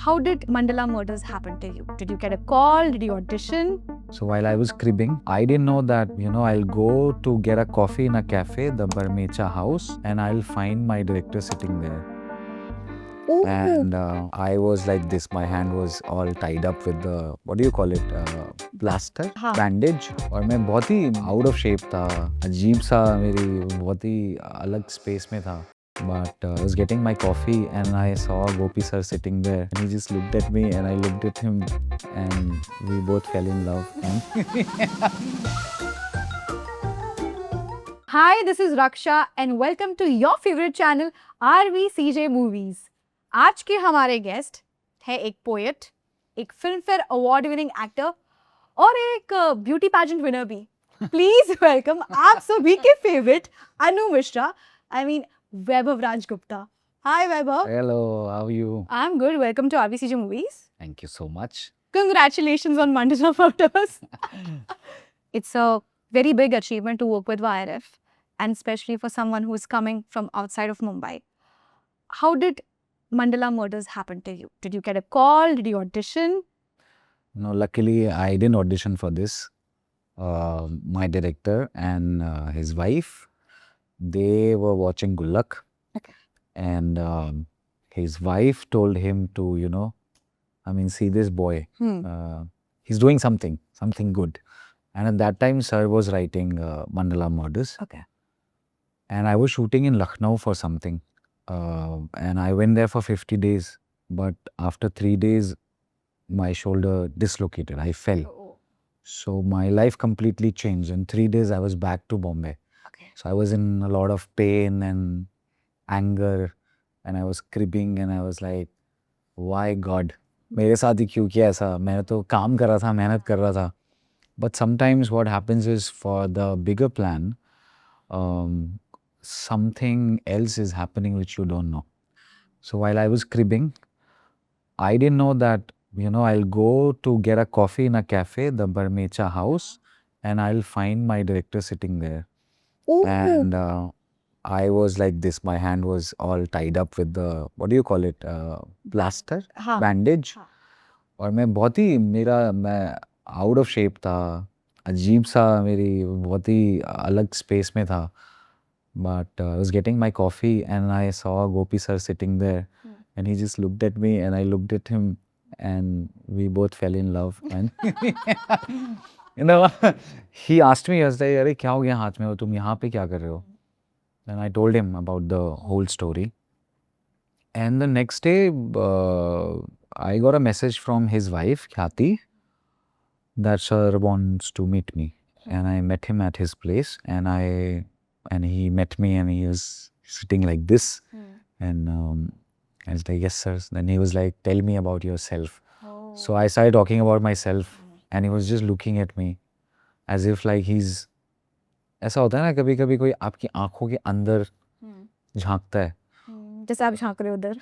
How did Mandala Murders happen to you? Did you get a call? Did you audition? So while I was cribbing, I didn't know that, I'll go to get a coffee in a cafe, the Barmecha House, and I'll find my director sitting there. Ooh. And I was like this, my hand was all tied up with the, what do you call it, plaster, हाँ. bandage. और मैं बहुत ही out of shape था, अजीब सा मेरी बहुत ही अलग space में था. But I was getting my coffee and I saw Gopi sir sitting there. And he just looked at me and I looked at him and we both fell in love. Hi, this is Raksha and welcome to your favorite channel RVCJ Movies. आज के हमारे guest है एक poet, एक film fair award winning actor और एक beauty pageant winner भी. Please welcome आप सभी के favourite Anu Mishra, I mean Vaibhav Raj Gupta. Hi Vaibhav. Hello, how are you? I'm good. Welcome to RVCJ Movies. Thank you so much. Congratulations on Mandala Murders. It's a very big achievement to work with YRF, and especially for someone who is coming from outside of Mumbai. How did Mandala Murders happen to you? Did you get a call? Did you audition? No, luckily I didn't audition for this. My director and his wife, they were watching Gullak. Okay. And his wife told him to, see this boy. He's doing something good. And at that time, sir was writing Mandala Murders. Okay. And I was shooting in Lucknow for something. And I went there for 50 days. But after 3 days, my shoulder dislocated. I fell. Oh. So my life completely changed. In 3 days, I was back to Bombay. Okay. So I was in a lot of pain and anger. And I was cribbing and I was like, why God? मेरे साथ ही क्यों किया ऐसा? मैं तो काम कर रहा था, मेहनत कर रहा था. But sometimes what happens is for the bigger plan, something else is happening which you don't know. So while I was cribbing, I didn't know that, I'll go to get a coffee in a cafe, the Barmecha House, and I'll find my director sitting there. Ooh. And I was like this, my hand was all tied up with the, what do you call it, plaster, हाँ. bandage. हाँ. और मैं out of shape था, अजीब सा मेरी बहुत ही अलग space में था. But I was getting my coffee and I saw Gopi sir sitting there. And he just looked at me and I looked at him and we both fell in love. And he asked me, he was like, अरे क्या हो गया हाथ में, हो तुम यहाँ पे क्या कर रहे हो? And I told him about the whole story. And the next day, I got a message from his wife, Khyati, that sir wants to meet me. And I met him at his place and he met me and he was sitting like this. And I was like, yes, sir. Then he was like, tell me about yourself. Oh. So I started talking about myself and he was just looking at me as if like he's, ऐसा होता है ना कभी कभी कोई आपकी आंखों के अंदर झांकता है. जैसे आप झांक रहे हो उधर.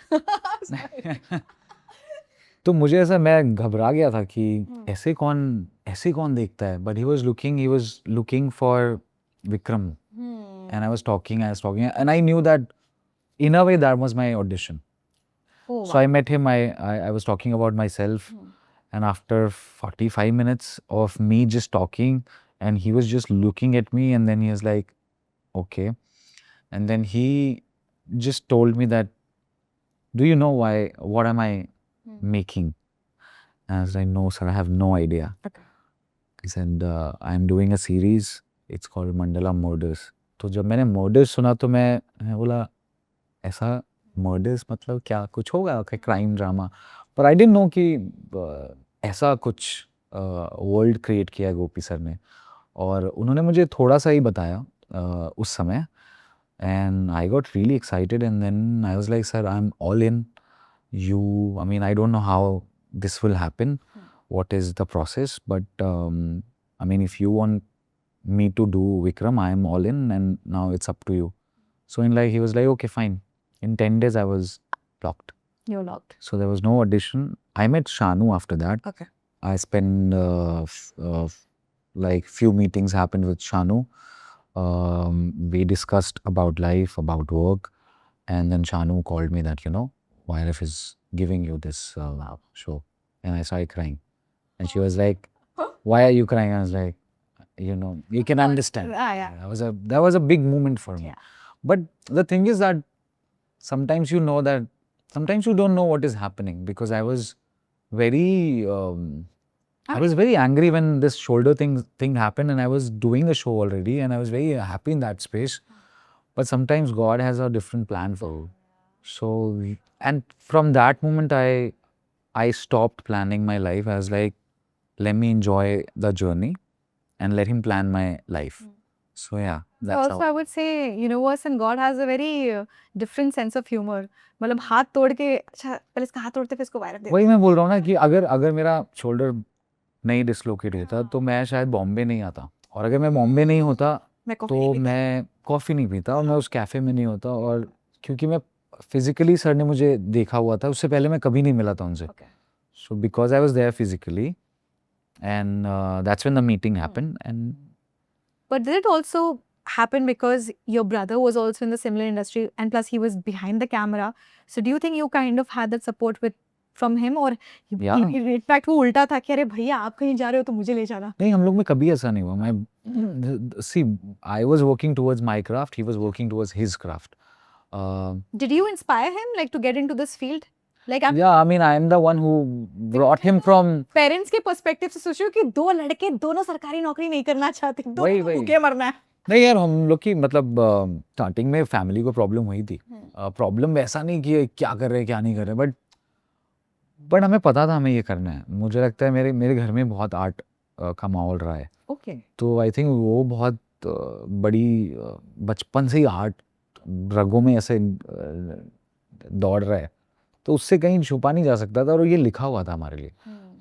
तो मुझे ऐसा मैं घबरा गया था कि ऐसे कौन देखता है. But he was looking for Vikram. And I was talking and I knew that in a way that was my audition. Oh, So I met him, I was talking about myself and after 45 minutes of me just talking and he was just looking at me and then he was like, okay. And then he just told me that, do you know what am I making? And I was like, no, sir, I have no idea. Okay. He said, I'm doing a series. It's called Mandala Murders. तो जब मैंने murders सुना तो मैं बोला ऐसा murders मतलब क्या कुछ होगा crime drama. But I didn't know कि ऐसा कुछ world create किया है गोपी सर ने. और उन्होंने मुझे थोड़ा सा ही बताया उस समय. And I got really excited and then I was like, sir, I'm all in. I don't know how this will happen. What is the process? But if you want me to do Vikram, I am all in and now it's up to you. So he was like, okay, fine. In 10 days, I was locked. You're locked. So there was no audition. I met Shanu after that. Okay. I spent few meetings happened with Shanu. We discussed about life, about work. And then Shanu called me that, YRF is giving you this show. And I started crying. And she was like, why are you crying? I was like, you know, you can understand. Yeah. That was a big moment for me. Yeah. But the thing is that sometimes you know that, sometimes you don't know what is happening, because I was very, I was very angry when this shoulder thing happened, and I was doing the show already, and I was very happy in that space. But sometimes God has a different plan for you. So, and from that moment, I stopped planning my life. I was like, let me enjoy the journey and let him plan my life. So yeah, that's Also, I would say universe and God has a very different sense of humor. मतलब हाथ तोड़ के अच्छा पहले इसका हाथ तोड़ते फिर इसको वायरस दे वही मैं बोल रहा हूँ ना कि अगर मेरा शोल्डर नहीं डिसलोकेट होता तो मैं शायद बॉम्बे नहीं आता, और अगर मैं बॉम्बे नहीं होता मैं कॉफी तो मैं कॉफ़ी नहीं पीता, और मैं उस कैफ़े में नहीं होता, और क्योंकि मैं फिजिकली सर ने मुझे देखा हुआ था, उससे पहले मैं कभी नहीं मिला था उनसे. So because I was there physically, and that's when the meeting happened. And But did it also happen because your brother was also in the similar industry and plus he was behind the camera? So do you think you kind of had that support from him, or Yeah. in fact वो उल्टा था कि अरे भैया आप कहीं जा रहे हो तो मुझे ले जाना? नहीं, हम लोग में कभी ऐसा नहीं हुआ. See, I was working towards my craft, he was working towards his craft. Did you inspire him like to get into this field? Like आप Yeah, I mean, I am the one who brought him from. Parents के perspective से सोचो कि दो लड़के दोनों सरकारी नौकरी नहीं करना चाहते, वही, दोनों वही. भूखे मरना है. नहीं यार, हम लोग की मतलब स्टार्टिंग में फैमिली को प्रॉब्लम हुई थी. प्रॉब्लम वैसा नहीं कि क्या कर रहे हैं क्या नहीं कर रहे, बट हमें पता था हमें ये करना है. मुझे लगता है मेरे घर में बहुत आर्ट का माहौल रहा है. ओके. तो आई थिंक वो बहुत बड़ी बचपन से ही आर्ट रगों में ऐसे दौड़ रहा है, तो उससे कहीं छुपा नहीं जा सकता था, और ये लिखा हुआ था हमारे लिए.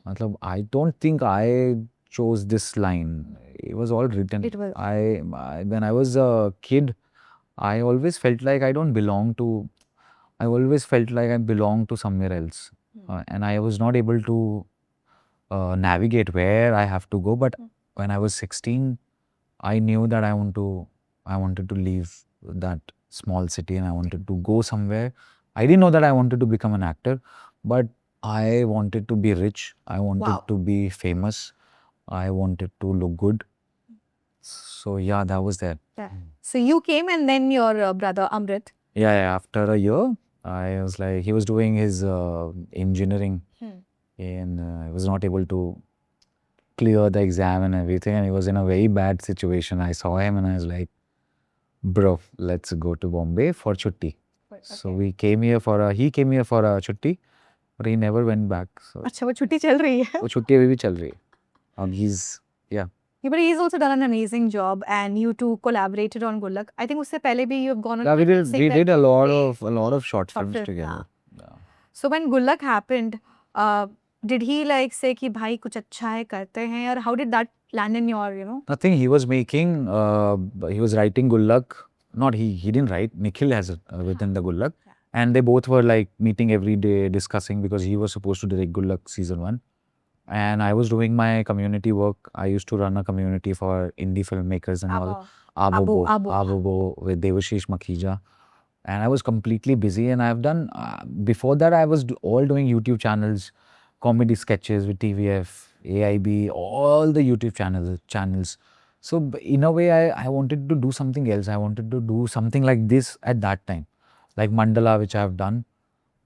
मतलब I don't think I chose this line. It was all written. It was. When I was a kid, I always felt like I always felt like I belong to somewhere else. And I was not able to navigate where I have to go. But when I was 16, I knew that I wanted to leave that small city, and I wanted to go somewhere. I didn't know that I wanted to become an actor, but I wanted to be rich. I wanted to be famous. I wanted to look good. So yeah, that was that. Yeah. So you came and then your brother Amrit. Yeah, after a year, I was like, he was doing his engineering, and I was not able to clear the exam and everything, and he was in a very bad situation. I saw him and I was like, bro, let's go to Bombay for chutti. So he came here for a chutti, but he never went back. So अच्छा वो छुट्टी चल रही है. वो छुट्टी अभी भी चल रही है. He's Yeah, but he's also done an amazing job, and you two collaborated on Good Luck. I think उससे पहले भी you've gone on. Yeah, we did a lot of short films together. Yeah. So when Good Luck happened, did he like say कि भाई कुछ अच्छा है करते हैं, or how did that land in your Nothing. He was making. He was writing Good Luck. Not he. He didn't write. Nikhil has written the Good Luck, and they both were like meeting every day, discussing, because he was supposed to direct Good Luck season 1. And I was doing my community work. I used to run a community for indie filmmakers and all. Abobo with Devashish Makhija. And I was completely busy. And I've done, before that, I was all doing YouTube channels, comedy sketches with TVF, AIB, all the YouTube channels. So in a way, I wanted to do something else. I wanted to do something like this at that time. Like Mandala, which I've done.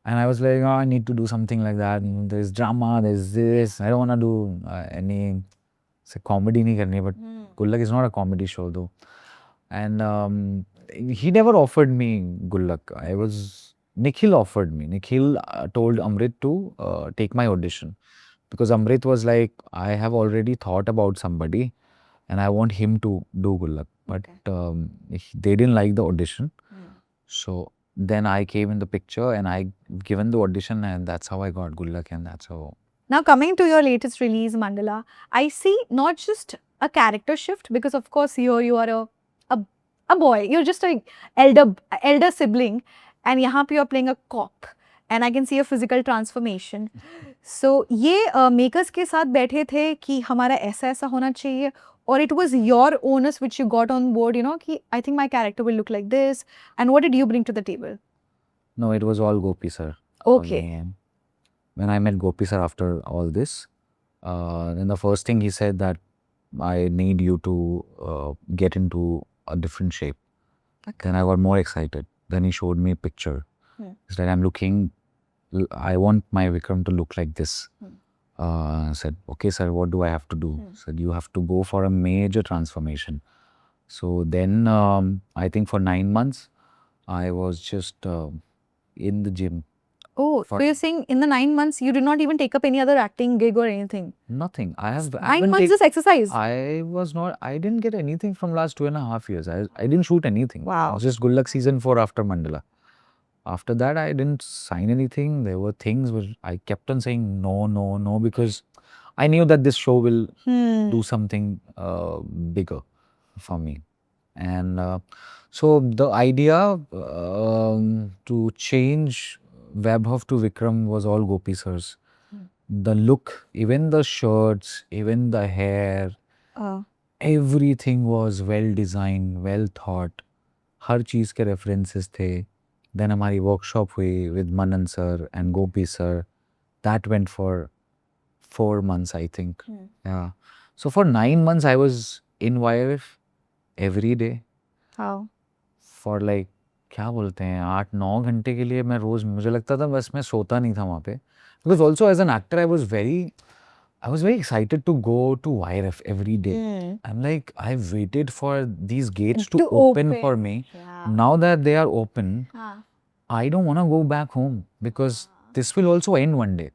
And I was like, oh, I need to do something like that. There's drama, there's this. I don't want to do any comedy nahi karni, but Good Luck is not a comedy show though. And he never offered me Good Luck. Nikhil offered me. Nikhil told Amrit to take my audition, because Amrit was like, I have already thought about somebody and I want him to do Good Luck. But they didn't like the audition. So then I came in the picture and I given the audition, and that's how I got Good Luck, and that's how. Now coming to your latest release, Mandala, I see not just a character shift, because of course here you are a boy, you're just a elder sibling, and यहाँ पे you're playing a cop, and I can see a physical transformation. So ये makers के साथ बैठे थे कि हमारा ऐसा होना चाहिए, or it was your onus which you got on board, कि I think my character will look like this, and what did you bring to the table? No, it was all Gopi sir. for Okay. me. And when I met Gopi sir after all this, then the first thing he said that I need you to get into a different shape. Okay. Then I got more excited. Then he showed me a picture. Hmm. He said, I want my Vikram to look like this. I said, okay, sir, what do I have to do? He said, you have to go for a major transformation. So then I think for 9 months, I was just in the gym. Oh, so you're saying in the 9 months you did not even take up any other acting gig or anything? Nothing. I 9 months just exercise? I didn't get anything from last 2.5 years. I didn't shoot anything. Wow. It was just Good Luck season 4 after Mandala. After that, I didn't sign anything. There were things where I kept on saying no, no, no, because I knew that this show will do something bigger for me. And so the idea to change Vaibhav to Vikram was all Gopi sir's. The look, even the shirts, even the hair, everything was well designed, well thought. हर चीज़ के references थे. Then हमारी workshop हुई with Manan sir and Gopi sir. That went for 4 months, I think. Yeah. So for 9 months, I was in YF every day. How? For like, क्या बोलते हैं 8-9 घंटे के लिए मैं रोज़ मुझे लगता था बस मैं सोता नहीं था वहाँ पे. Because also as an actor, I was very excited to go to YRF every day. I'm like, I've waited for these gates to open for me. Yeah. Now that they are open, I don't want to go back home because this will also end one day.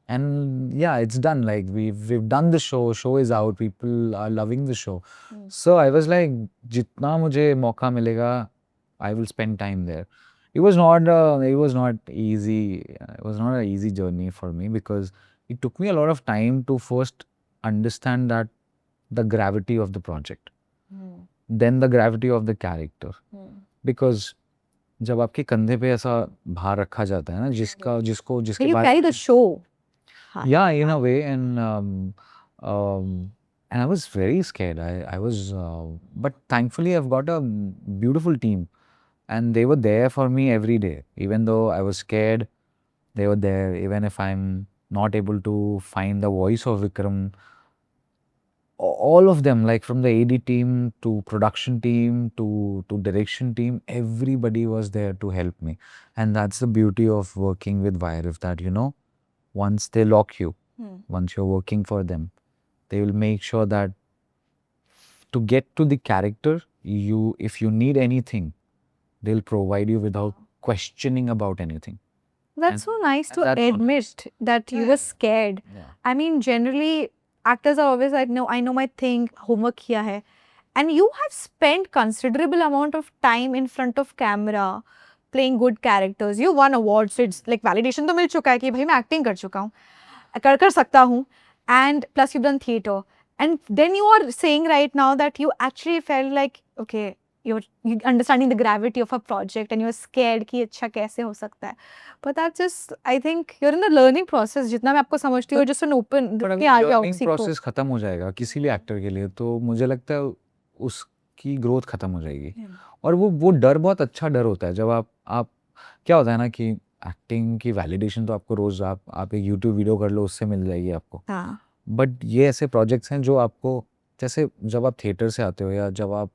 And yeah, it's done. Like we've done the show. Show is out. People are loving the show. So I was like, jitna mujhe mauka milega, I will spend time there. It was not easy. It was not an easy journey for me because it took me a lot of time to first understand that the gravity of the project, then the gravity of the character. Because जब आपके कंधे पे ऐसा भार रखा जाता है ना जिसके You बाद carry the show. yeah, in a way. And I was very scared. I was but thankfully I've got a beautiful team and they were there for me every day. Even though I was scared, they were there. Even if I'm not able to find the voice of Vikram, all of them, like from the AD team to production team to direction team, everybody was there to help me. And that's the beauty of working with YRF, that once they lock you, once you're working for them, they will make sure that to get to the character, if you need anything, they'll provide you without questioning about anything. That's so nice to admit that you were scared. Yeah. I mean, generally, actors are always like, no, I know my thing, homework kiya hai. And you have spent considerable amount of time in front of camera, playing good characters. You won awards, so it's like validation तो मिल चुका है कि भाई मैं acting कर चुका हूँ, कर सकता हूँ. And plus you've done theatre. And then you are saying right now that you actually felt like, okay, you're understanding the gravity of a project and you're scared कि अच्छा कैसे हो सकता है. But that's just, I think you're in the learning process. जितना मैं आपको समझती हूँ, just an open के आ जाओ learning सीखो. process खत्म हो जाएगा किसी भी एक्टर के लिए, तो मुझे लगता है उसकी ग्रोथ खत्म हो जाएगी. और वो डर बहुत अच्छा डर होता है. जब आप क्या होता है ना कि एक्टिंग की वैलिडेशन तो आपको रोज आप एक यूट्यूब वीडियो कर लो, उससे मिल जाएगी आपको. बट ये ऐसे प्रोजेक्ट्स हैं जो आपको, जैसे जब आप थिएटर से आते हो या जब आप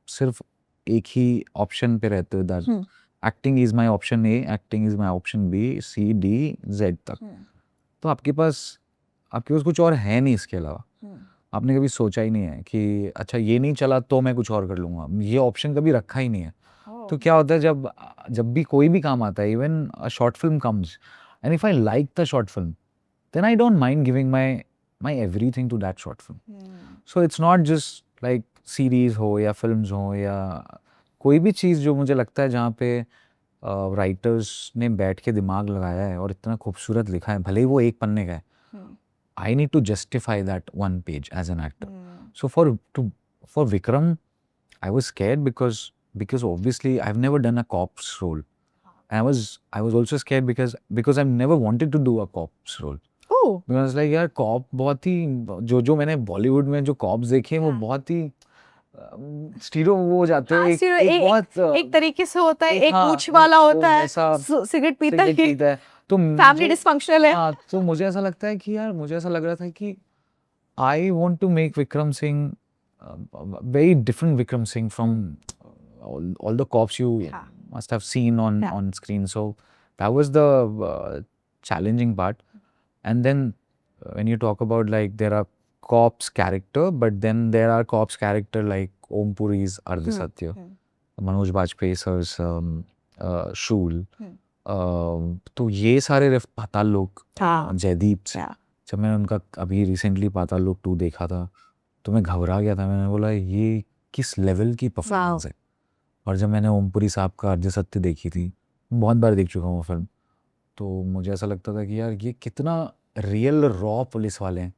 सिर्फ एक ही ऑप्शन पे रहते हो, that acting is my option A, acting is my option B, C, D, Z तक, तो आपके पास कुछ और है नहीं इसके अलावा. आपने कभी सोचा ही नहीं है कि अच्छा ये नहीं चला तो मैं कुछ और कर लूँगा, ये ऑप्शन कभी रखा ही नहीं है. तो क्या होता है जब भी कोई भी काम आता है, even a short film comes, and if I like the short film, then I don't mind giving my everything to that short film. So it's not just like series हो या फिल्म्स हो या कोई भी चीज़ जो मुझे लगता है जहाँ पे राइटर्स ने बैठ के दिमाग लगाया है और इतना खूबसूरत लिखा है, भले ही वो एक पन्ने का है, I need to justify that one page as an actor. So for Vikram, I was scared because obviously I've never done a cop's role. And I was also scared because I've never wanted to do a cop's role. Oh. Because like यार cop बहुत ही जो मैंने बॉलीवुड में जो cops देखे हैं वो बहुत ही स्टीरो वो हो जाते हाँ, हैं, stereo एक एक बहुत एक तरीके से होता है, एक हाँ, मूंछ वाला वो होता है, वैसा सिगरेट पीता सिगरेट है, पीता है। तो फैमिली मुझे डिस्फंक्शनल है। हाँ, तो मुझे ऐसा लगता है कि यार मुझे ऐसा लग रहा था कि I want to make Vikram Singh very different Vikram Singh from all the cops you हाँ, must have seen Yeah. on screen. So that was the challenging part. And then when you talk about like there are cops character, but then there are cops character like Om Puri's Ardha Satya, Manoj Bajpayee sir's Shool, तो ये सारे पाताल लोक, हाँ, जयदीप से, Yeah. जब मैंने उनका अभी रिसेंटली पाताल लोक 2 देखा था तो मैं घबरा गया था। मैंने बोला ये किस लेवल की परफॉर्मेंस है। और जब मैंने ओमपुरी साहब का अर्ध सत्य देखी थी, बहुत बार देख चुका हूँ वो फिल्म, तो मुझे ऐसा लगता था कि यार ये कितना रियल रॉ पुलिस वाले हैं।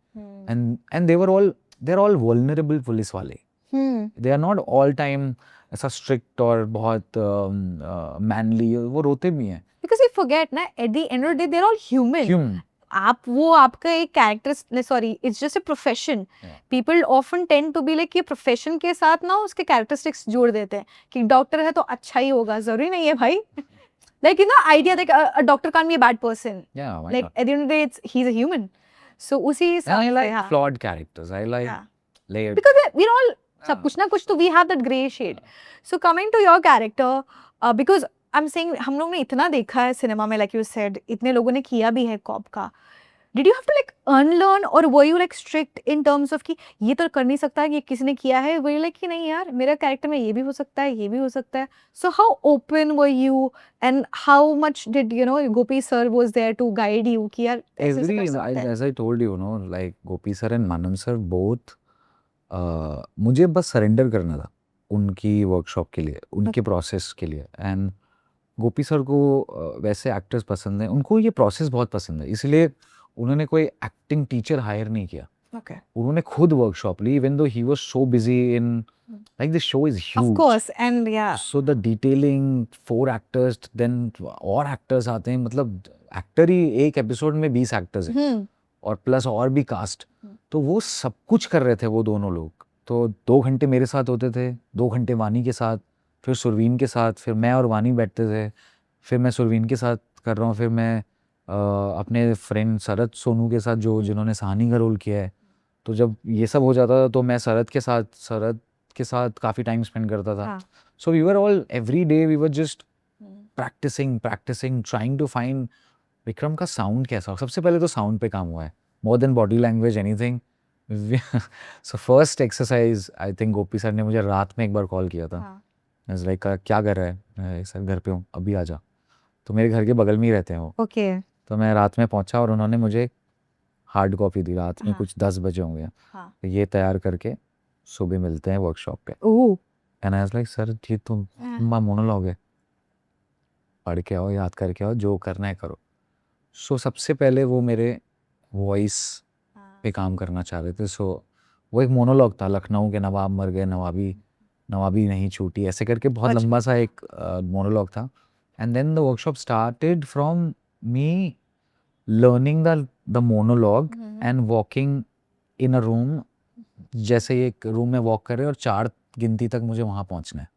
And they are all vulnerable police वाले, they are not all time ऐसा स्ट्रिक्ट और बहुत मैनली, वो रोते भी हैं। Because we forget ना, at the end of the day they're all human. Human. आप वो आपका एक character, sorry, it's just a profession. People often tend to be like ये प्रोफेशन के साथ ना उसके कैरेक्टरिस्टिक्स जोड़ देते हैं कि डॉक्टर है तो अच्छा ही होगा, जरूरी नहीं है भाई. Like you know idea that a doctor can't be a bad person. Yeah, why Like not? at the end of the day he's a human. So उसी And हिसाब I से like हाँ. flawed characters. I like Yeah. layered. Because we're all सब कुछ ना कुछ तो we have that gray shade. So coming to your character, because I'm saying हम लोग ने इतना देखा है सिनेमा में, like you said, इतने लोगों ने किया भी है कॉप का. Did you have to like unlearn or were you like strict in terms of कि ये तो कर नहीं सकता, ये किसी ने किया है, were you like कि नहीं यार मेरा कैरेक्टर में ये भी हो सकता है, ये भी हो सकता है. So how open were you and how much did you know Gopi sir was there to guide you कि यार ऐसे ऐसे कर सकते हैं. As I told you, like Gopi sir and Manan sir both, मुझे बस सरेंडर करना था उनकी वर्कशॉप के लिए, उनके प्रोसेस के लिए. एंड गोपी सर को वैसे एक्टर्स पसंद हैं, उनको ये प्रोसेस बहुत पसंद है, इसलिए उन्होंने कोई एक्टिंग टीचर हायर नहीं किया. Okay. उन्होंने खुद वर्कशॉप ली, even though he was so busy in, like the show is huge. Of course, and yeah. So the detailing, 4 actors, then और एक्टर्स आते हैं, मतलब एक्टर ही एक एपिसोड में 20 एक्टर्स हैं और प्लस और भी कास्ट. तो वो सब कुछ कर रहे थे वो दोनों लोग. तो 2 घंटे मेरे साथ होते थे, 2 घंटे वानी के साथ, फिर सुरवीन के साथ, फिर मैं और वानी बैठते थे, फिर मैं सुरवीन के साथ कर रहा हूँ, फिर मैं अपने फ्रेंड शरद सोनू के साथ जो जिन्होंने सहानी का रोल किया है. तो जब ये सब हो जाता था तो मैं शरद के साथ काफ़ी टाइम स्पेंड करता था. So we were all every day we were just practicing trying to find Vikram का साउंड कैसा हो. सबसे पहले तो साउंड पे काम हुआ है, more than body language anything. So first exercise I think Gopi sir ने मुझे रात में एक बार कॉल किया था. लाइक क्या कर रहा है, मैं सर घर पे हूँ, अभी आ जा. तो मेरे घर के बगल में ही रहते हैं वो. Okay. तो मैं रात में पहुंचा और उन्होंने मुझे हार्ड कॉपी दी रात में, कुछ 10 बजे होंगे. तो ये तैयार करके सुबह मिलते हैं वर्कशॉप पे. And I was like sir ये तो मोनोलॉग है, पढ़ के आओ, याद करके आओ, जो करना है करो. सो सबसे पहले वो मेरे वॉइस पे काम करना चाह रहे थे. सो वो एक मोनोलॉग था, लखनऊ के नवाब मर गए, नवाबी नहीं छूटी, ऐसे करके बहुत लंबा सा एक मोनोलॉग था. And then the workshop started from me learning the monologue and walking in a room. जैसे एक रूम में वॉक कर रहे हैं और 4 गिनती तक मुझे वहां पहुंचना है.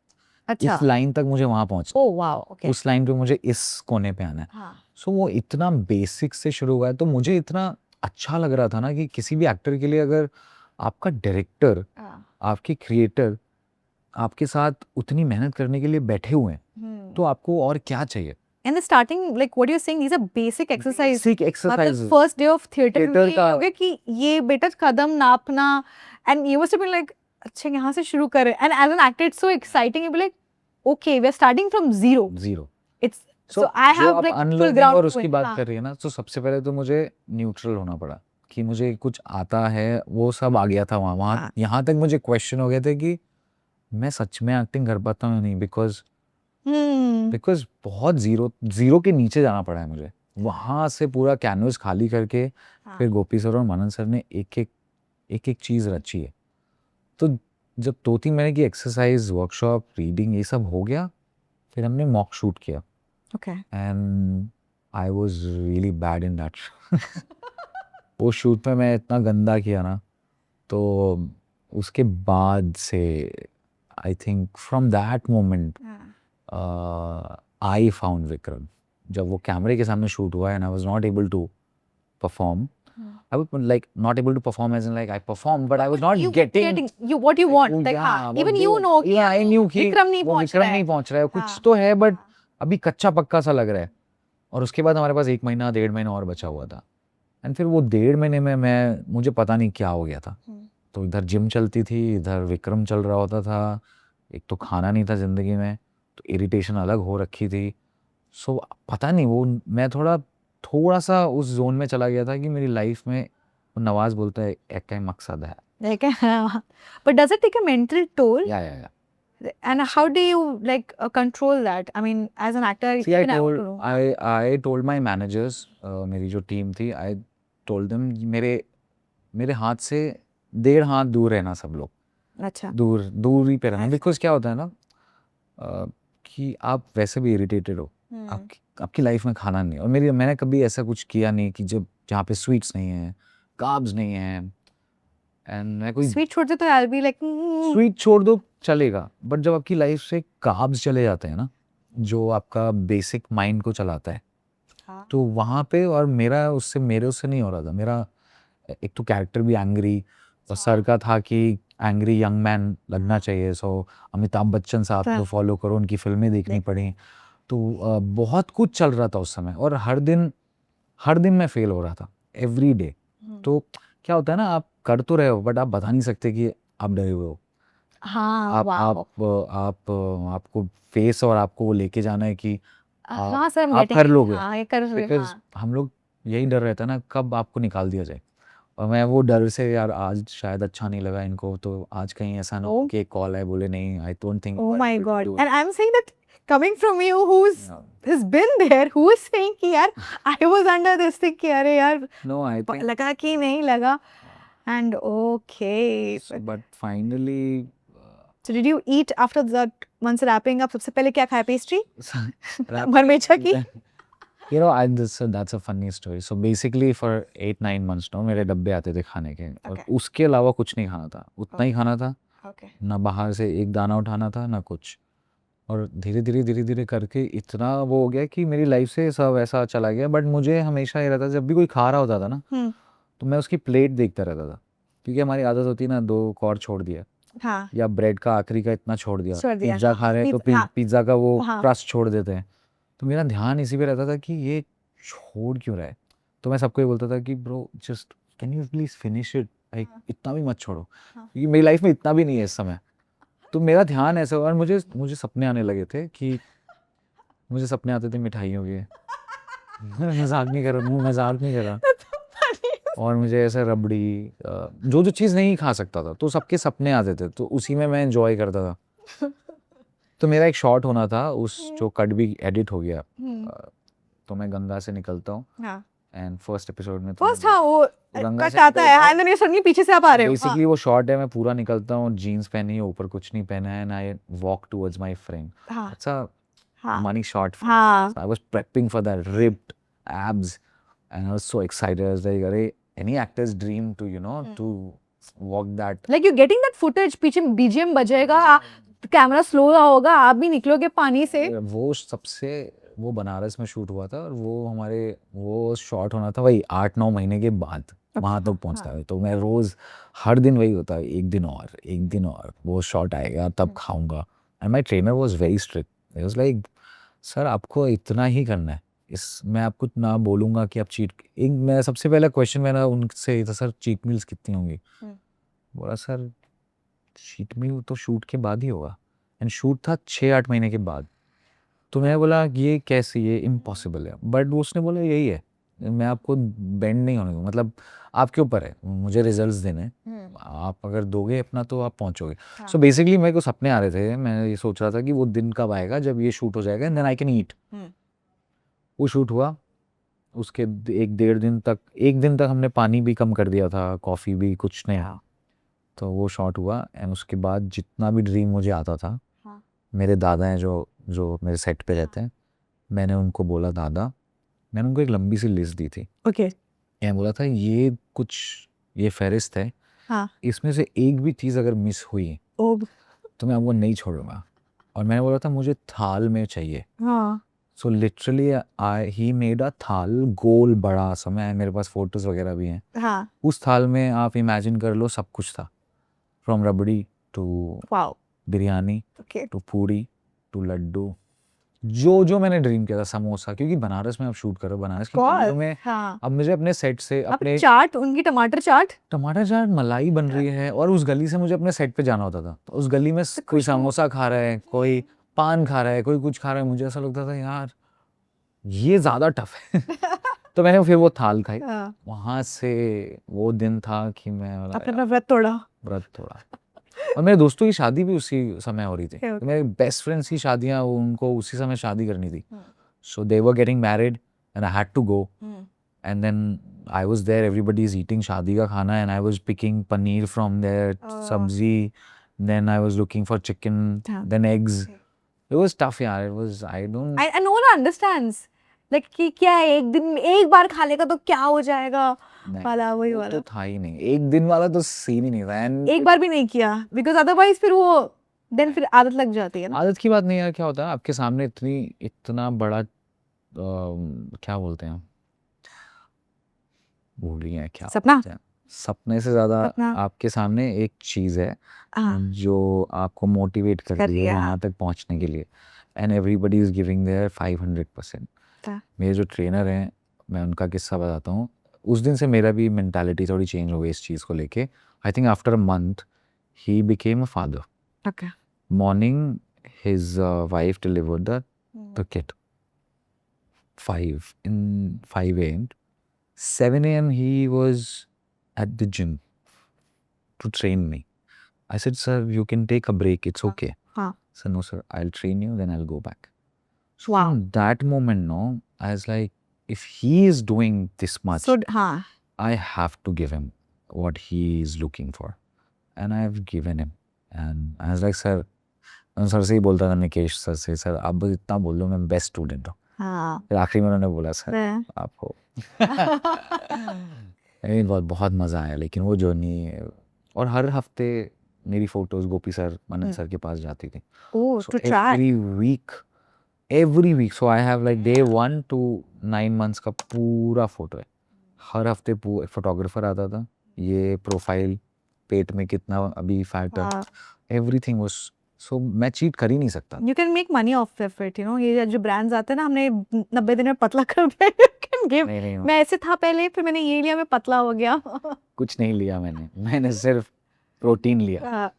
अच्छा. इस लाइन तक मुझे वहां पहुंचना है. Oh wow. Okay. उस लाइन पे मुझे इस कोने पे आना है. सो वो इतना बेसिक से शुरू हुआ है. तो मुझे इतना अच्छा लग रहा था ना कि किसी भी एक्टर के लिए अगर आपका डायरेक्टर, आपके क्रिएटर आपके साथ उतनी मेहनत करने के लिए बैठे हुए हैं, तो आपको और क्या चाहिए. In the starting, like what you're saying, these are basic exercises. Basic exercises. मतलब first day of theater Theater का- होगा कि ये बेटा कदम नापना, and you must have been like अच्छा यहाँ से शुरू करें. And as an actor, it's so exciting. You be like, okay, we're starting from zero. It's so I जो have आप like full unlearning ground. और to उसकी win. बात हाँ. कर रही है ना, तो सबसे पहले तो मुझे न्यूट्रल होना पड़ा कि मुझे कुछ आता है, वो सब आ गया था वहाँ. हाँ. यहाँ तक मुझे क्वेश्चन हो गए थे कि मैं सच में एक्टिंग कर पाता हूँ नहीं, बिकॉज बहुत जीरो के नीचे जाना पड़ा है मुझे. वहाँ से पूरा कैनवस खाली करके फिर गोपी सर और मनन सर ने एक एक चीज़ रची है. तो जब 2-3 महीने की एक्सरसाइज, वर्कशॉप, रीडिंग, ये सब हो गया, फिर हमने मॉक शूट किया. Okay. And I was really bad in that. वो शूट में मैं इतना गंदा किया ना, तो उसके बाद से I think from that moment I found Vikram. जब वो कैमरे के सामने शूट हुआ and I was not able to perform. I was like not able to perform as in like I performed, but I was not you getting you what you want, like yeah, हाँ, what even they you were- know कि yeah, I knew कि विक्रम नहीं वो पहुंच विक्रम रहा है. नहीं पहुंच रहा है. कुछ हाँ, तो है बट अभी कच्चा पक्का सा लग रहा है. और उसके बाद हमारे पास 1 महीना 1.5 महीना और बचा हुआ था. एंड फिर वो 1.5 महीने में मुझे पता नहीं क्या हो गया था. तो इधर जिम चलती थी, इधर विक्रम चल रहा होता था. एक तो खाना नहीं था जिंदगी में, तो इरिटेशन अलग हो रखी थी. सो पता नहीं वो मैं थोड़ा सा उस जोन में चला गया था कि मेरी लाइफ में वो नवाज बोलता है एक का ही मकसद है. like but does it take a mental toll? या And how do you like control that? I mean, as an actor, See, I even I want told to know. I told my managers, मेरी जो team थी, I told them मेरे हाथ से 1.5 हाथ दूर रहना सब लोग. अच्छा. दूर ही पे रहना. बिकॉज क्या होता है ना कि आप वैसे भी इरिटेटेड हो. आपकी लाइफ में खाना नहीं है. और मैंने कभी ऐसा कुछ किया नहीं कि जहाँ पे स्वीट्स नहीं है, कार्ब्स नहीं है. एंड मैं कोई Sweet छोड़ दे तो I'll be like स्वीट छोड़ दो चलेगा, बट जब आपकी लाइफ से कार्ब्स चले जाते हैं ना, जो आपका बेसिक माइंड को चलाता है, हाँ. तो वहाँ पे और मेरे उससे नहीं हो रहा था. मेरा एक तो कैरेक्टर भी एंग्री और सर का था कि एंग्री यंग मैन लगना चाहिए. सो अमिताभ बच्चन साहब को फॉलो करो, उनकी फिल्में देखनी पड़ी. तो बहुत कुछ चल रहा था उस समय और हर दिन मैं फेल हो रहा था एवरी डे. तो क्या होता है ना, आप कर तो रहे हो बट आप बता नहीं सकते कि आप डरे हुए हो. हाँ. आपको फेस और आपको वो लेके जाना है कि हाँ सर, आप कर लोगे. हाँ ये कर रहे बिकॉज हम लोग यही डर रहता है ना कब आपको निकाल दिया जाए. और मैं वो डर से यार आज शायद अच्छा नहीं लगा इनको, तो आज कहीं ऐसा ना हो कि एक कॉल है बोले नहीं I don't think. Oh my God. And I'm saying that coming from you who's been there, who is saying कि यार I was under this thing कि अरे यार No, I think लगा कि नहीं लगा. And okay. but finally So did you eat after that once wrapping up? सबसे पहले क्या खाया? Pastry? wrap- बरमेजा की? you know that's a funny story. So basically for 8-9 months now मेरे डब्बे आते थे खाने के और Okay. उसके अलावा कुछ नहीं खाना था. उतना ही खाना था. Okay. ना बाहर से एक दाना उठाना था ना कुछ. और धीरे धीरे करके इतना वो हो गया कि मेरी लाइफ से सब ऐसा चला गया. बट मुझे हमेशा ये रहता जब भी कोई खा रहा होता था ना तो मैं उसकी प्लेट देखता रहता था. क्योंकि हमारी आदत होती है ना 2 और छोड़ दिया. हाँ. या ब्रेड का आखिरी का इतना छोड़ दिया. छोड़ दिया. पिज्जा खा रहे हैं तो हाँ. पिज्जा का वो हाँ. क्रस्ट छोड़ देते हैं. तो मेरा ध्यान इसी पे रहता था कि ये छोड़ क्यों रहा है. तो मैं सबको ये बोलता था कि bro just can you please finish it. इतना भी मत छोड़ो. क्योंकि मेरी लाइफ में इतना भी नहीं है इस समय. तो मेरा ध्यान ऐसा और मुझे सपने आने लगे थे कि मुझे सपने आते थे मिठाइयों के. मजाक नहीं कर रहा. और मुझे ऐसे रबड़ी जो चीज़ नहीं खा सकता था तो सबके सपने आते थे तो उसी में मैं एंजॉय करता था. तो मेरा एक शॉट होना था उस जो कट भी एडिट हो गया. तो मैं गंगा से निकलता हूँ एंड फर्स्ट एपिसोड में फर्स्ट हाँ वो गंगा से कट आता है निकलता हूँ. एंड देन ये सडनली पीछे से आप आ रहे हो. बेसिकली वो शॉट है मैं पूरा निकलता हूँ. जीन्स पहनी है ऊपर कुछ नहीं पहना है and I walk towards my friend. हाँ. इट्स अ हाँ. money shot. हाँ. So I was prepping for that ripped abs and I was so excited. I was like, "Arey, any actor's dream to to walk that." Like you getting that footage, पीछे BGM बजेगा, camera slow होगा, आप भी निकलोगे पानी से. वो बनारस में शूट हुआ था और वो शॉट होना था वही 8-9 महीने के बाद वहां तक पहुंचता है. तो मैं रोज हर दिन वही होता है एक दिन और वो शॉट आएगा तब खाऊंगा. And my trainer was very strict. He was like sir आपको इतना ही करना है. मैं आपको ना बोलूंगा कि आप मैं सबसे पहला क्वेश्चन मैंने उनसे था सर चीट मील्स कितनी होंगी. बोला सर चीट मील तो शूट के बाद ही होगा. एंड शूट था 6-8 महीने के बाद. तो मैं बोला ये कैसे, ये इम्पॉसिबल है. बट उसने बोला यही है, मैं आपको बेंड नहीं होने दूँ. मतलब आपके ऊपर है, मुझे रिजल्ट्स देने हैं. आप अगर दोगे अपना तो आप पहुंचोगे. सो बेसिकली मेरे को सपने आ रहे थे. मैं ये सोच रहा था कि वो दिन कब आएगा जब ये शूट हो जाएगा and then I can eat. वो शूट हुआ. उसके एक दिन तक हमने पानी भी कम कर दिया था, कॉफ़ी भी कुछ नहीं. तो वो शॉट हुआ एंड उसके बाद जितना भी ड्रीम मुझे आता था, मेरे दादा हैं जो मेरे सेट पे रहते हैं, मैंने उनको बोला दादा, मैंने उनको एक लंबी सी लिस्ट दी थी. ओके. मैं बोला था ये फहरिस्त है हाँ इसमें से एक भी चीज़ अगर मिस हुई ओ तो मैं आपको नहीं छोड़ूंगा। और मैंने बोला था मुझे थाल में चाहिए। हाँ so literally I he made a थाल गोल बड़ा सा, मैं मेरे पास फोटोज वगैरह भी हैं। हाँ उस थाल में आप इमेजिन कर लो सब कुछ था, from rabri to wow biryani okay to puri to laddu, जो जो मैंने ड्रीम किया था, समोसा, क्योंकि बनारस में आप शूट करो, बनारस की गलियों में हाँ अब मुझे अपने सेट से अब अपने चाट उनकी टमाटर चाट टमाटर चाट मलाई बन रही है और उस गली से मुझे अपने सेट पे जाना होता था, तो उस गली में कोई समोसा खा रहा है, कोई पान खा रहा है, कोई कुछ खा रहा है, मुझे ऐसा लगता था यार ये ज़्यादा टफ है। तो मैंने फिर वो थाल खाई। हाँ, वहाँ से वो दिन था कि मैं बोला आपने अपना व्रत तोड़ा व्रत थोड़ा। और मेरे दोस्तों की शादी भी उसी समय हो रही थी, Okay, okay. तो मेरे बेस्ट फ्रेंड्स की शादियाँ, उनको उसी समय शादी करनी थी। Hmm. So they were getting married and I had to go, Hmm. And then I was there, everybody is eating शादी का खाना and I was picking paneer from there, sabzi, then I was looking for chicken, हाँ. Then eggs. It was tough यार, it was I don't I no one understands like कि क्या है, एक दिन में एक बार खा लेगा तो क्या हो जाएगा वाला वही वो वाला तो था ही नहीं, एक दिन वाला तो सीन ही नहीं था। एंड एक बार भी नहीं किया बिकॉज अदरवाइज फिर वो देन फिर आदत लग जाती है ना आदत की बात नहीं यार, क्या होता है आपके सामने इतना बड़ा क्या बोलते हैं, भूल रही हैं क्या सपना बोलते हैं? सपने से ज्यादा सपना आपके सामने एक चीज है हाँ जो आपको मोटिवेट कर करती रही है है, वहां तक पहुंचने के लिए, and everybody is giving their 500%। हाँ. मेरे जो ट्रेनर हैं, मैं उनका किस्सा बताता हूँ। उस दिन से मेरा भी मेंटालिटी थोड़ी चेंज हो गई इस चीज़ को लेके। I think after a month he became a father. Okay morning his wife delivered the kid 5 a.m. 7 a.m. he was at the gym to train me. I said, sir, you can take a break, it's okay. हाँ So no sir, I'll train you, then I'll go back. So Wow. from that moment, no, I was like, if he is doing this much, so हाँ I have to give him what he is looking for. And I've given him. And I was like, sir, sir से ही बोलता था, Nikesh sir से, sir आप बस इतना बोल दो मैं बेस्ट स्टूडेंट हूँ। हाँ फिर आखिरी में उन्होंने बोला सर हाँ. आप हो। बहुत बहुत मज़ा आया लेकिन वो जर्नी। और हर हफ्ते मेरी फोटोज गोपी सर, मनन सर के पास जाती थी। oh So to try every week, so I have like day 1 to 9 months का पूरा फोटो है। हर हफ्ते फोटोग्राफर आता था, ये प्रोफाइल, पेट में कितना अभी फैट है, हाँ. एवरीथिंग वाज, सो मैं चीट कर ही नहीं सकता। You can make money off of it, you know. ये जो ब्रांड्स आते हैं ना, हमने 90 दिन में पतला कर दिया, you can give. नहीं नहीं, मैं ऐसे था पहले, फिर मैंने ये लिया, मैं पतला हो गया. कुछ नहीं लिया मैंने सिर्फ प्रोटीन लिया।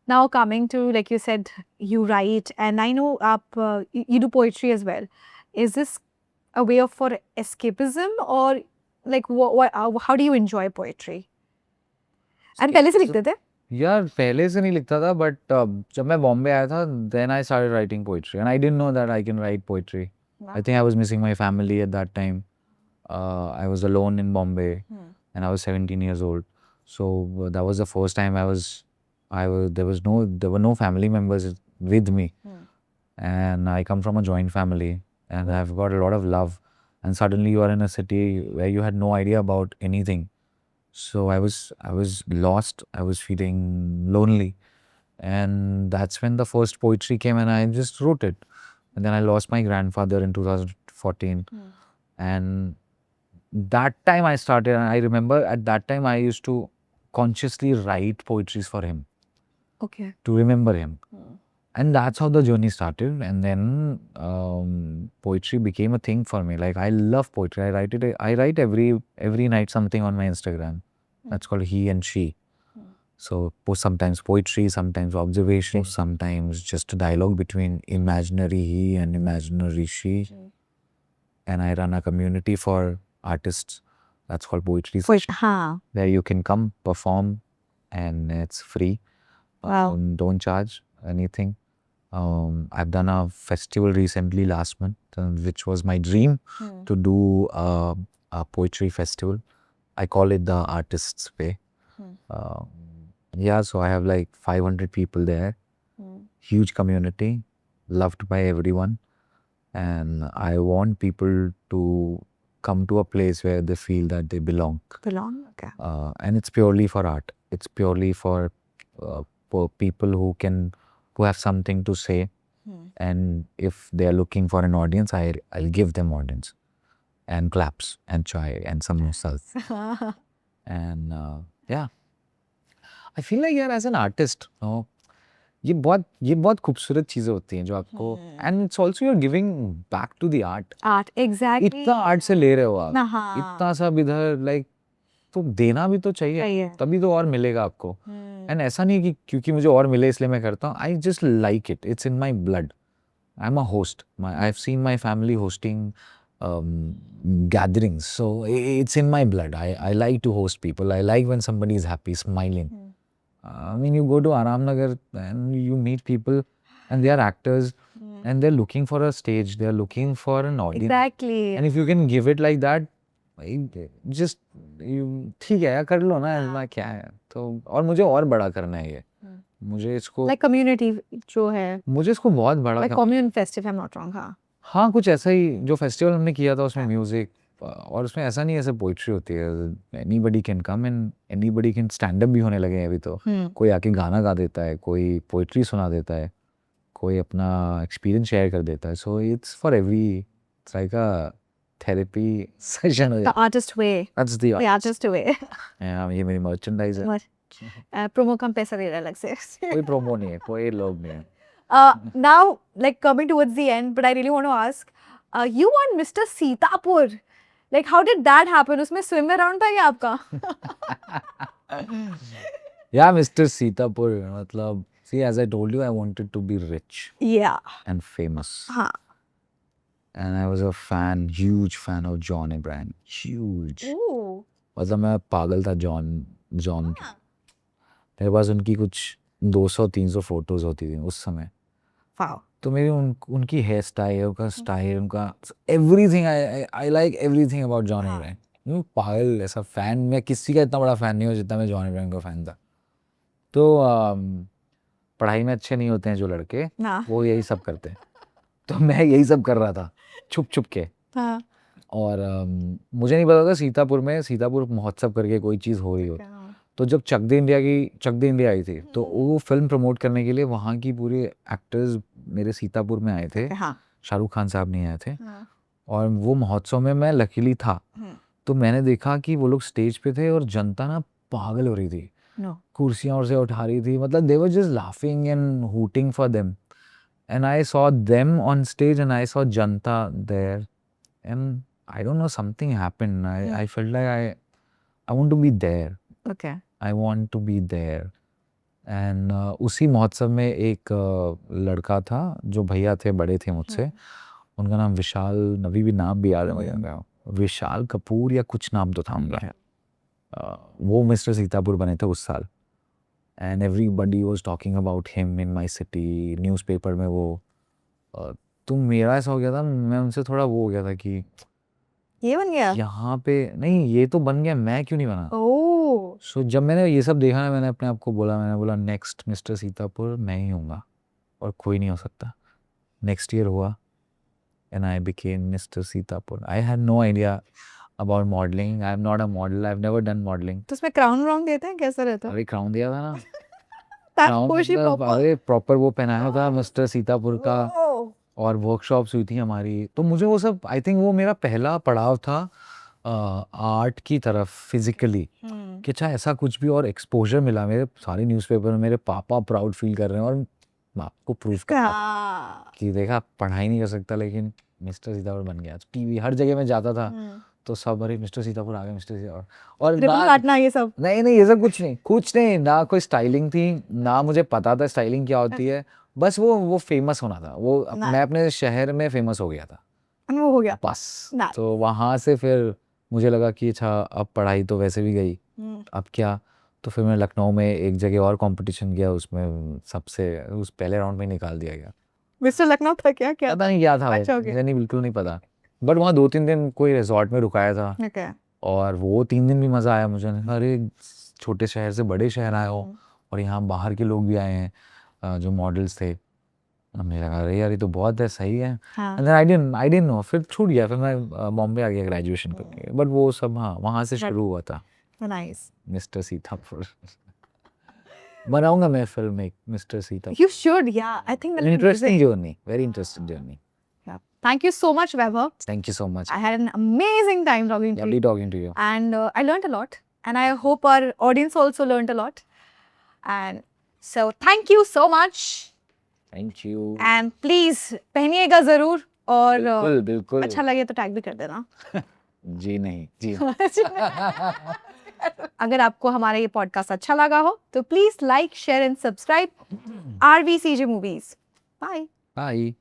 Now coming to, like you said, you write, and I know you do poetry as well. Is this a way of for escapism, or like how do you enjoy poetry? And पहले से लिखते थे? यार पहले से नहीं लिखता था, बट जब मैं बॉम्बे आया था then I started writing poetry and I didn't know that I can write poetry. I think I was missing my family at that time. I was alone in Bombay and I was 17 years old. So that was the first time there were no family members with me. And I come from a joint family and I've got a lot of love. And suddenly you are in a city where you had no idea about anything. So I was lost. I was feeling lonely. And that's when the first poetry came and I just wrote it. And then I lost my grandfather in 2014. And that time I started, and I remember at that time I used to consciously write poetries for him Okay. to remember him. And that's how the journey started. And then poetry became a thing for me. Like I love poetry. I write every night something on my Instagram. That's called He and She. So sometimes poetry, sometimes observation, sometimes just a dialogue between imaginary he and imaginary she. And I run a community for artists. That's called Poetry Session, हाँ. where you can come perform and it's free. Wow. Don't charge anything. I've done a festival recently last month, which was my dream to do a poetry festival. I call it the Artist's Way. Yeah, so I have like 500 people there. Huge community, loved by everyone. And I want people to come to a place where they feel that they belong. Belong. Okay. And it's purely for art. It's purely for people who have something to say. And if they are looking for an audience, I'll give them audience and claps and chai and samosas. And yeah, I feel like यार as an artist, ये बहुत खूबसूरत चीजें होती हैं जो आपको, and it's also you're giving back to the art. Art, exactly. इतना आर्ट से ले रहे हो आप, हाँ। इतना सब इधर, लाइक तो देना भी तो चाहिए, चाहिए। तभी तो और मिलेगा आपको. एंड ऐसा नहीं कि क्योंकि मुझे और मिले इसलिए मैं करता हूँ. I just like it, it's in my blood. I am a host. I have seen my family hosting gatherings, so it's in my blood. I like to host people. I like when somebody is happy, smiling. I mean, you go to Aram Nagar and you meet people and they are actors and they're looking for a stage, they're looking for an audience. Exactly. And if you can give it like that, just ठीक है यार, कर लो ना, ऐसा क्या है. तो और मुझे और बड़ा करना है ये. मुझे इसको like community जो है, मुझे इसको बहुत बड़ा like commune festive, I'm not wrong. हाँ, कुछ ऐसा ही. जो फेस्टिवल हमने किया था उसमें म्यूजिक, और उसमें ऐसा नहीं, ऐसे पोइट्री होती है. Anybody can come and anybody can stand up भी होने लगे हैं अभी तो. कोई आके गाना गा देता है, कोई पोइट्री सुना देता है, कोई अपना एक्सपीरियंस शेयर कर देता है. So it's for every, it's like a therapy session. The artist way. That's the artist way. ये मेरी मर्चेंडाइज है. प्रोमो कम पैसा दे रहा है अलग से. कोई प्रोमो नहीं है, कोई लोग नहीं है. Now, like coming towards the end, but I really want to ask, you won Mr. Sitapur. Like, how did that happen? उसमें swim around था क्या आपका? Yeah, Mr. Sitapur, मतलब, see, as I told you, I wanted to be rich. Yeah. And famous. हाँ. And I was a fan, huge fan of John Abraham. Huge. Ooh. मतलब मैं पागल था जॉन की. मेरे पास उनकी कुछ 200-300 फोटोज होती थी उस समय. Wow. तो मेरी उनकी हेयर स्टाइल, उनका स्टाइल, उनका everything, I like everything about John Ibrahim. पागल ऐसा फैन. मैं किसी का इतना बड़ा फैन नहीं हूँ जितना मैं जॉन इब्राहिम का फैन था. तो पढ़ाई में अच्छे नहीं होते हैं जो लड़के, वो यही सब करते हैं. तो मैं यही सब कर रहा था छुप छुप के. और मुझे नहीं पता था सीतापुर महोत्सव करके कोई चीज़ हो रही हो. तो जब चक दे इंडिया आई थी, तो वो फिल्म प्रमोट करने के लिए वहाँ की पूरी एक्टर्स मेरे सीतापुर में आए थे. शाहरुख खान साहब नहीं आए थे. और वो महोत्सव में मैं लकीली था. तो मैंने देखा कि वो लोग स्टेज पे थे और जनता ना पागल हो रही थी. कुर्सियाँ और से उठा रही थी. मतलब they were just laughing and hooting for them. And I saw them on stage and I saw janta there. And I don't know, something happened. I felt like I want to be there. Okay. I want to be there. And उसी महोत्सव में एक लड़का था जो भैया थे, बड़े थे मुझसे. उनका नाम विशाल, अभी भी नाम भी याद है मुझे, विशाल कपूर या कुछ नाम तो था उनका. वो मिस्टर सीतापुर बने थे उस साल. And everybody was talking about him in my city. Newspaper में वो. तो मेरा ऐसा हो गया था, मैं उनसे थोड़ा वो हो गया था कि ये बन गया यहाँ पे नहीं, ये तो बन गया, मैं क्यों नहीं बना. सो जब मैंने ये सब देखा ना, मैंने अपने आप को मैंने बोला नेक्स्ट मिस्टर सीतापुर मैं ही हूँगा और कोई नहीं हो सकता. नेक्स्ट ईयर हुआ and I became mister Sitapur. I had no idea about modelling. I am not a model. I have never done modelling. तो उसमें क्राउन देते हैं, कैसा रहता है? अरे क्राउन दिया था ना. अरे प्रॉपर वो पहनाया था मिस्टर सीतापुर का. और वर्कशॉप्स हुई थी हमारी. तो मुझे वो सब, आई थिंक वो मेरा पहला पड़ाव था आर्ट की तरफ फिजिकली. कि अच्छा ऐसा कुछ भी, और एक्सपोजर मिला. मेरे सारे न्यूज़पेपर में मेरे पापा प्राउड फील कर रहे हैं और मैं आपको प्रूफ कर रहा था कि देखा, पढ़ाई नहीं कर सकता लेकिन मिस्टर सीतापुर बन गया. टीवी हर जगह में जाता था तो सब, अरे मिस्टर सीतापुर आ गए, मिस्टर सीतापुर. और ये सब नहीं ये सब कुछ नहीं. ना कोई स्टाइलिंग थी, ना मुझे पता था स्टाइलिंग क्या होती है. बस वो फेमस होना था. वो मैं अपने शहर में फेमस हो गया था, वो हो गया बस. तो वहाँ से फिर मुझे लगा कि अच्छा अब पढ़ाई तो वैसे भी गई, अब क्या. तो फिर मैं लखनऊ में एक जगह और कंपटीशन किया, उसमें सबसे उस पहले राउंड में निकाल दिया गया. मिस्टर लखनऊ था क्या? पता नहीं क्या था. अच्छा, मुझे नहीं, बिल्कुल नहीं पता. बट वहाँ 2-3 दिन कोई रिजॉर्ट में रुकाया था. और वो 3 दिन भी मज़ा आया मुझे. अरे छोटे शहर से बड़े शहर आए हो और यहाँ बाहर के लोग भी आए हैं जो मॉडल्स थे. हमें लगा अरे यार ये तो बहुत है, सही है। हाँ and then I didn't know, फिर छूट गया, फिर मैं बॉम्बे आ गया ग्रेजुएशन करके, बट वो सब हाँ वहाँ से शुरू हुआ था। नाइस मिस्टर सीतापुर बनाऊंगा मैं फिल्म एक मिस्टर सीतापुर। यू शुड या I think interesting journey, very interesting journey. Thank you so much Vaibhav thank you so much, I had an amazing time talking to lovely you talking to you। and I learned a lot and I hope our audience also learned a lot and so thank you so much thank you. and please पहनिएगा जरूर और बिल्कुल बिल्कुल। अच्छा लगे तो tag भी कर देना जी नहीं, जी अगर आपको हमारा ये पॉडकास्ट अच्छा लगा हो तो please like share and subscribe RVCJ movies bye bye.